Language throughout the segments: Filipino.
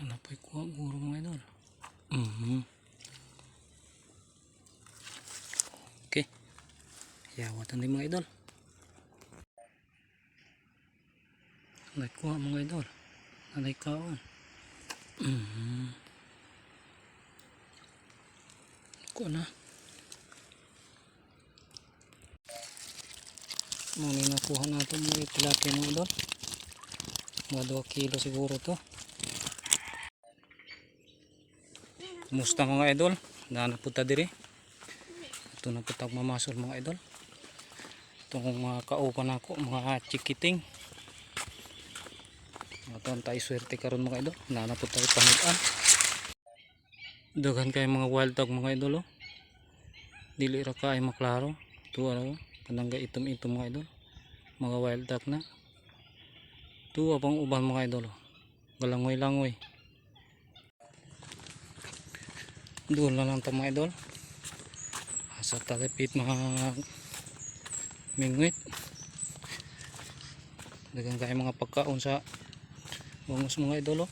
Ano pa'y kuha guro mga idol. Okay. Yawatan din mga idol. Anay kuha mga idol. Anay kaon. Kuha na. Muna nakuha natin mga tilapia mga idol. Mga 2 kilo siguro to. Kumusta mga idol? Naanapunta diri. Ito na po mamasol mga idol. Itong mga kaupan ako, mga chikiting. Ito tayo swerte karon mga idol. Naanapunta ko panutan. Daghan kay mga wild dog mga idol. Oh. Dili ra ka ay maklaro. Ito ano, kanangga itom-itom mga idol. Mga wild dog na. Ito abang uban mga idol. Oh. Galangoy-langoy. Doon lang ito mga idol. Sa talipit mga mingwit. Dagang kaya mga pagkaon sa bangus mga idol.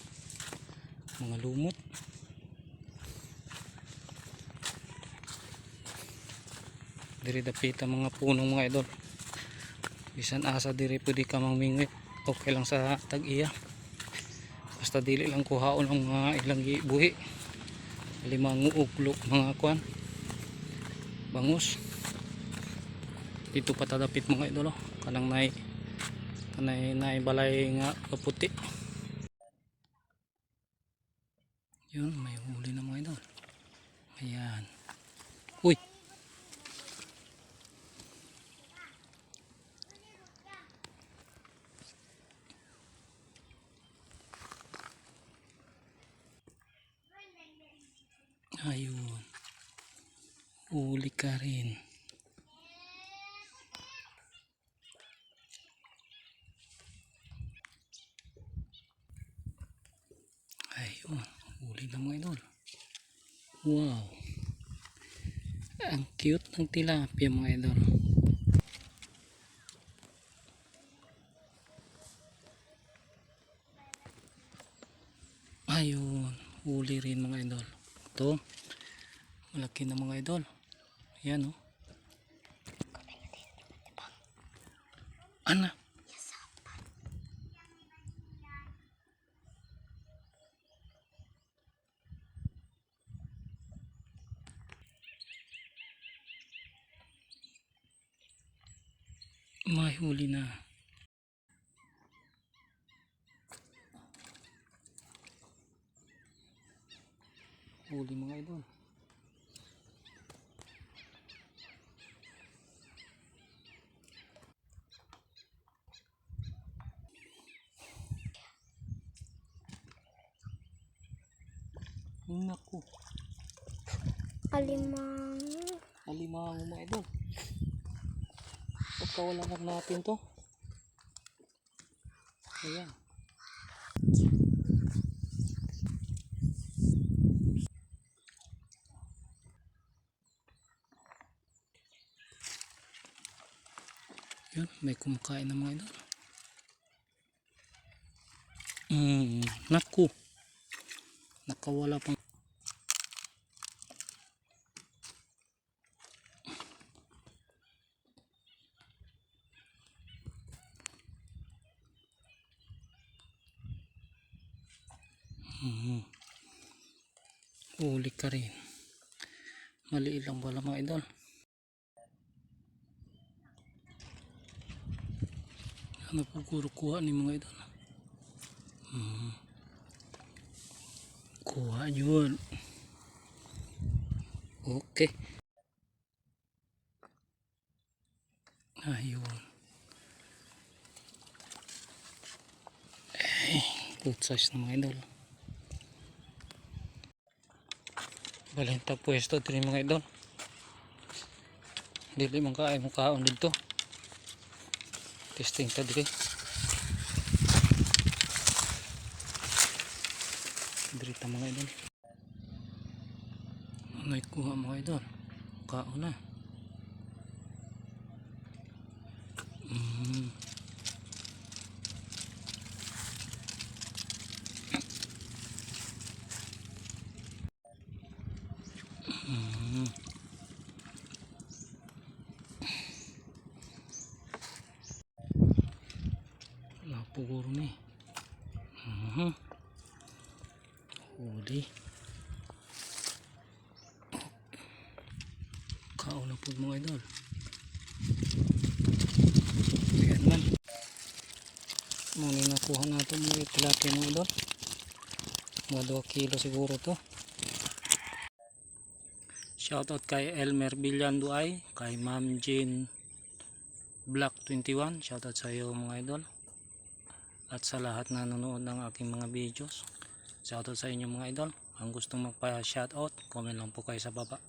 Mga lumot. Diri dapita mga punong mga idol. Bisan asa diri pwede ka mang mingwit. Okay lang sa tag-iya. Basta dili lang kuhaon ang mga ilang buhi. Limang uklok mga kuan bangus dito patadapit mga idolo kanang nay balay nga kaputi yun may huli na mga idol ayan uy ayun huli ka rin ayun huli na mga idol wow ang cute ng tilapia mga idol ayun huli rin mga idol ito malaki na mga idol yan oh ana may huli na huli mga idol naku alimango mga idol pagkawalan natin to ayan yun may kumakain na mga idol naku nakawala pang huli ka rin maliit lang pala mga idol ano po kuha ni mga idol kuha yun okay ayun good size na mga idol balenta pwesto din mga idol dili man kaay mo kaon dito testing ta diri ta mga idol may kuha mga idol kaon na puro ni. Huli. Kauna po mga idol. Ayan man. Muna nakuha natin mga tilapia mga idol. Mga 2 kilo siguro to. Shoutout kay Elmer Villanduay, kay Ma'am Jane Black 21. Shoutout sa iyo mga idol. At sa lahat na nanonood ng aking mga videos. Shoutout sa inyo mga idol. Ang gustong magpa-shoutout, comment lang po kayo sa baba.